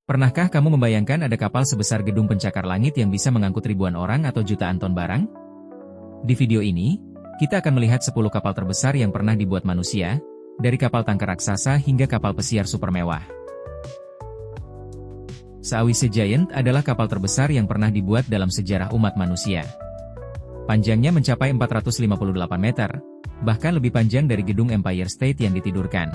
Pernahkah kamu membayangkan ada kapal sebesar gedung pencakar langit yang bisa mengangkut ribuan orang atau jutaan ton barang? Di video ini, kita akan melihat 10 kapal terbesar yang pernah dibuat manusia, dari kapal tangkar raksasa hingga kapal pesiar super mewah. Saoise Giant adalah kapal terbesar yang pernah dibuat dalam sejarah umat manusia. Panjangnya mencapai 458 meter, bahkan lebih panjang dari gedung Empire State yang ditidurkan.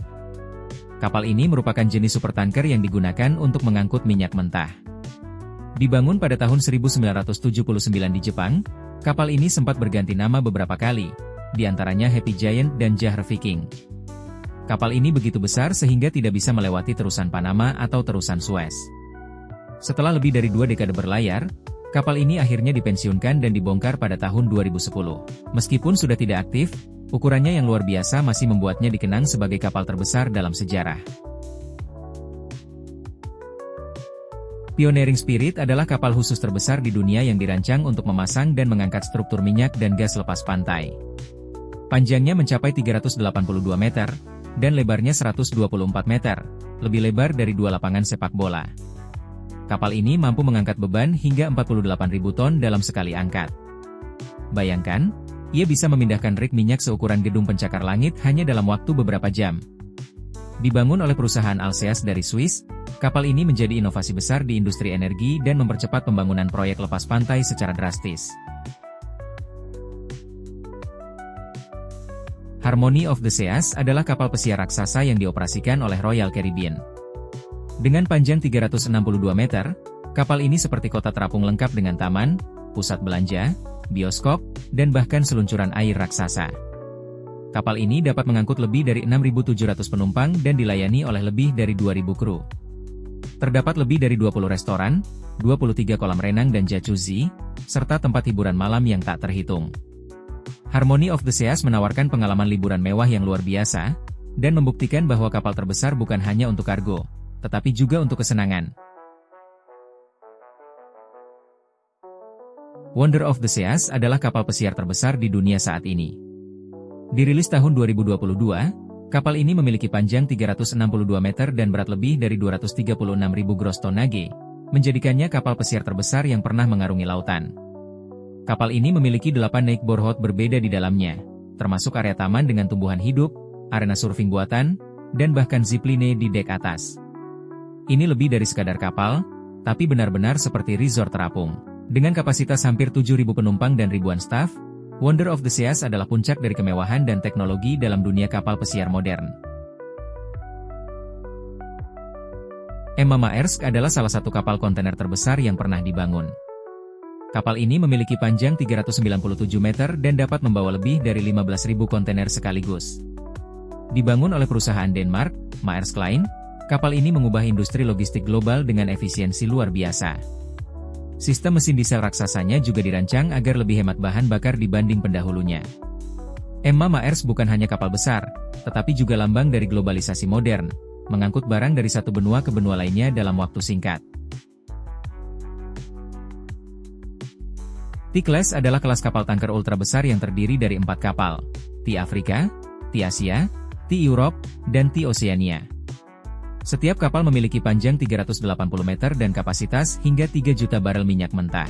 Kapal ini merupakan jenis supertanker yang digunakan untuk mengangkut minyak mentah. Dibangun pada tahun 1979 di Jepang, kapal ini sempat berganti nama beberapa kali, di antaranya Happy Giant dan Jahre Viking. Kapal ini begitu besar sehingga tidak bisa melewati terusan Panama atau terusan Suez. Setelah lebih dari 2 dekade berlayar, kapal ini akhirnya dipensiunkan dan dibongkar pada tahun 2010. Meskipun sudah tidak aktif, ukurannya yang luar biasa masih membuatnya dikenang sebagai kapal terbesar dalam sejarah. Pioneering Spirit adalah kapal khusus terbesar di dunia yang dirancang untuk memasang dan mengangkat struktur minyak dan gas lepas pantai. Panjangnya mencapai 382 meter, dan lebarnya 124 meter, lebih lebar dari 2 lapangan sepak bola. Kapal ini mampu mengangkat beban hingga 48.000 ton dalam sekali angkat. Bayangkan, ia bisa memindahkan rig minyak seukuran gedung pencakar langit hanya dalam waktu beberapa jam. Dibangun oleh perusahaan Alceas dari Swiss, kapal ini menjadi inovasi besar di industri energi dan mempercepat pembangunan proyek lepas pantai secara drastis. Harmony of the Seas adalah kapal pesiar raksasa yang dioperasikan oleh Royal Caribbean. Dengan panjang 362 meter, kapal ini seperti kota terapung lengkap dengan taman, pusat belanja, bioskop, dan bahkan seluncuran air raksasa. Kapal ini dapat mengangkut lebih dari 6.700 penumpang dan dilayani oleh lebih dari 2.000 kru. Terdapat lebih dari 20 restoran, 23 kolam renang dan jacuzzi, serta tempat hiburan malam yang tak terhitung. Harmony of the Seas menawarkan pengalaman liburan mewah yang luar biasa, dan membuktikan bahwa kapal terbesar bukan hanya untuk kargo, tetapi juga untuk kesenangan. Wonder of the Seas adalah kapal pesiar terbesar di dunia saat ini. Dirilis tahun 2022, kapal ini memiliki panjang 362 meter dan berat lebih dari 236.000 gross tonnage, menjadikannya kapal pesiar terbesar yang pernah mengarungi lautan. Kapal ini memiliki 8 naik borehouse berbeda di dalamnya, termasuk area taman dengan tumbuhan hidup, arena surfing buatan, dan bahkan zipline di dek atas. Ini lebih dari sekadar kapal, tapi benar-benar seperti resort terapung. Dengan kapasitas hampir 7.000 penumpang dan ribuan staf, Wonder of the Seas adalah puncak dari kemewahan dan teknologi dalam dunia kapal pesiar modern. Emma Maersk adalah salah satu kapal kontainer terbesar yang pernah dibangun. Kapal ini memiliki panjang 397 meter dan dapat membawa lebih dari 15.000 kontainer sekaligus. Dibangun oleh perusahaan Denmark, Maersk Line, kapal ini mengubah industri logistik global dengan efisiensi luar biasa. Sistem mesin diesel raksasanya juga dirancang agar lebih hemat bahan bakar dibanding pendahulunya. Emma Maersk bukan hanya kapal besar, tetapi juga lambang dari globalisasi modern, mengangkut barang dari satu benua ke benua lainnya dalam waktu singkat. T-Class adalah kelas kapal tanker ultra besar yang terdiri dari 4 kapal, T-Afrika, T-Asia, T-Europe, dan T-Oceania. Setiap kapal memiliki panjang 380 meter dan kapasitas hingga 3 juta barel minyak mentah.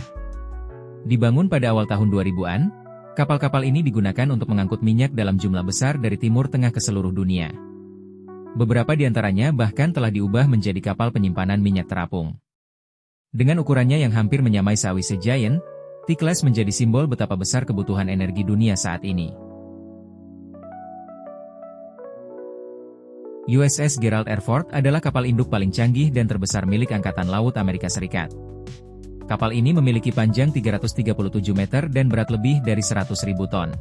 Dibangun pada awal tahun 2000-an, kapal-kapal ini digunakan untuk mengangkut minyak dalam jumlah besar dari Timur Tengah ke seluruh dunia. Beberapa di antaranya bahkan telah diubah menjadi kapal penyimpanan minyak terapung. Dengan ukurannya yang hampir menyamai Saoise Giant, T-Class menjadi simbol betapa besar kebutuhan energi dunia saat ini. USS Gerald R. Ford adalah kapal induk paling canggih dan terbesar milik Angkatan Laut Amerika Serikat. Kapal ini memiliki panjang 337 meter dan berat lebih dari 100.000 ton.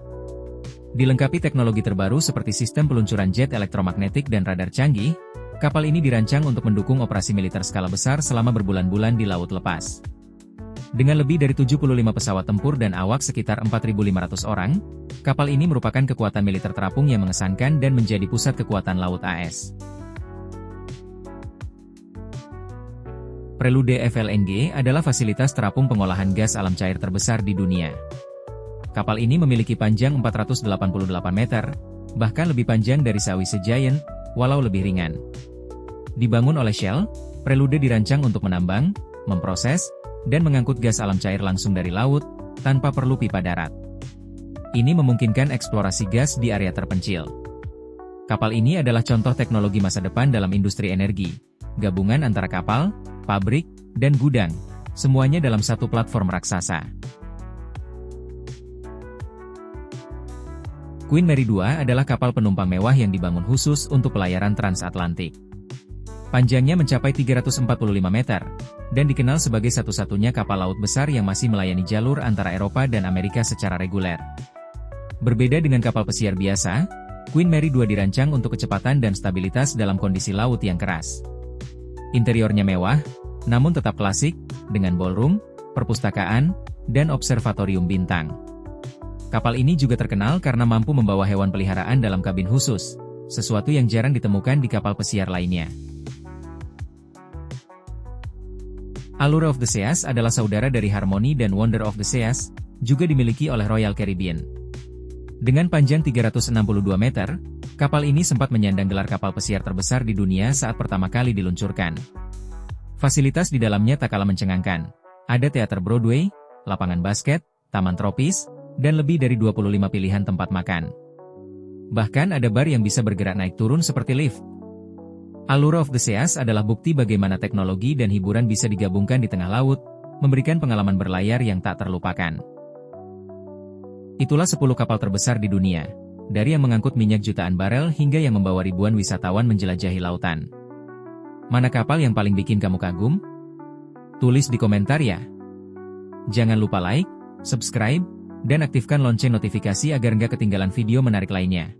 Dilengkapi teknologi terbaru seperti sistem peluncuran jet elektromagnetik dan radar canggih, kapal ini dirancang untuk mendukung operasi militer skala besar selama berbulan-bulan di laut lepas. Dengan lebih dari 75 pesawat tempur dan awak sekitar 4.500 orang, kapal ini merupakan kekuatan militer terapung yang mengesankan dan menjadi pusat kekuatan laut AS. Prelude FLNG adalah fasilitas terapung pengolahan gas alam cair terbesar di dunia. Kapal ini memiliki panjang 488 meter, bahkan lebih panjang dari Saoise Giant, walau lebih ringan. Dibangun oleh Shell, Prelude dirancang untuk menambang, memproses, dan mengangkut gas alam cair langsung dari laut, tanpa perlu pipa darat. Ini memungkinkan eksplorasi gas di area terpencil. Kapal ini adalah contoh teknologi masa depan dalam industri energi, gabungan antara kapal, pabrik, dan gudang, semuanya dalam satu platform raksasa. Queen Mary 2 adalah kapal penumpang mewah yang dibangun khusus untuk pelayaran transatlantik. Panjangnya mencapai 345 meter, dan dikenal sebagai satu-satunya kapal laut besar yang masih melayani jalur antara Eropa dan Amerika secara reguler. Berbeda dengan kapal pesiar biasa, Queen Mary 2 dirancang untuk kecepatan dan stabilitas dalam kondisi laut yang keras. Interiornya mewah, namun tetap klasik, dengan ballroom, perpustakaan, dan observatorium bintang. Kapal ini juga terkenal karena mampu membawa hewan peliharaan dalam kabin khusus, sesuatu yang jarang ditemukan di kapal pesiar lainnya. Allure of the Seas adalah saudara dari Harmony dan Wonder of the Seas, juga dimiliki oleh Royal Caribbean. Dengan panjang 362 meter, kapal ini sempat menyandang gelar kapal pesiar terbesar di dunia saat pertama kali diluncurkan. Fasilitas di dalamnya tak kalah mencengangkan. Ada teater Broadway, lapangan basket, taman tropis, dan lebih dari 25 pilihan tempat makan. Bahkan ada bar yang bisa bergerak naik turun seperti lift. Allure of the Seas adalah bukti bagaimana teknologi dan hiburan bisa digabungkan di tengah laut, memberikan pengalaman berlayar yang tak terlupakan. Itulah 10 kapal terbesar di dunia, dari yang mengangkut minyak jutaan barel hingga yang membawa ribuan wisatawan menjelajahi lautan. Mana kapal yang paling bikin kamu kagum? Tulis di komentar ya. Jangan lupa like, subscribe, dan aktifkan lonceng notifikasi agar nggak ketinggalan video menarik lainnya.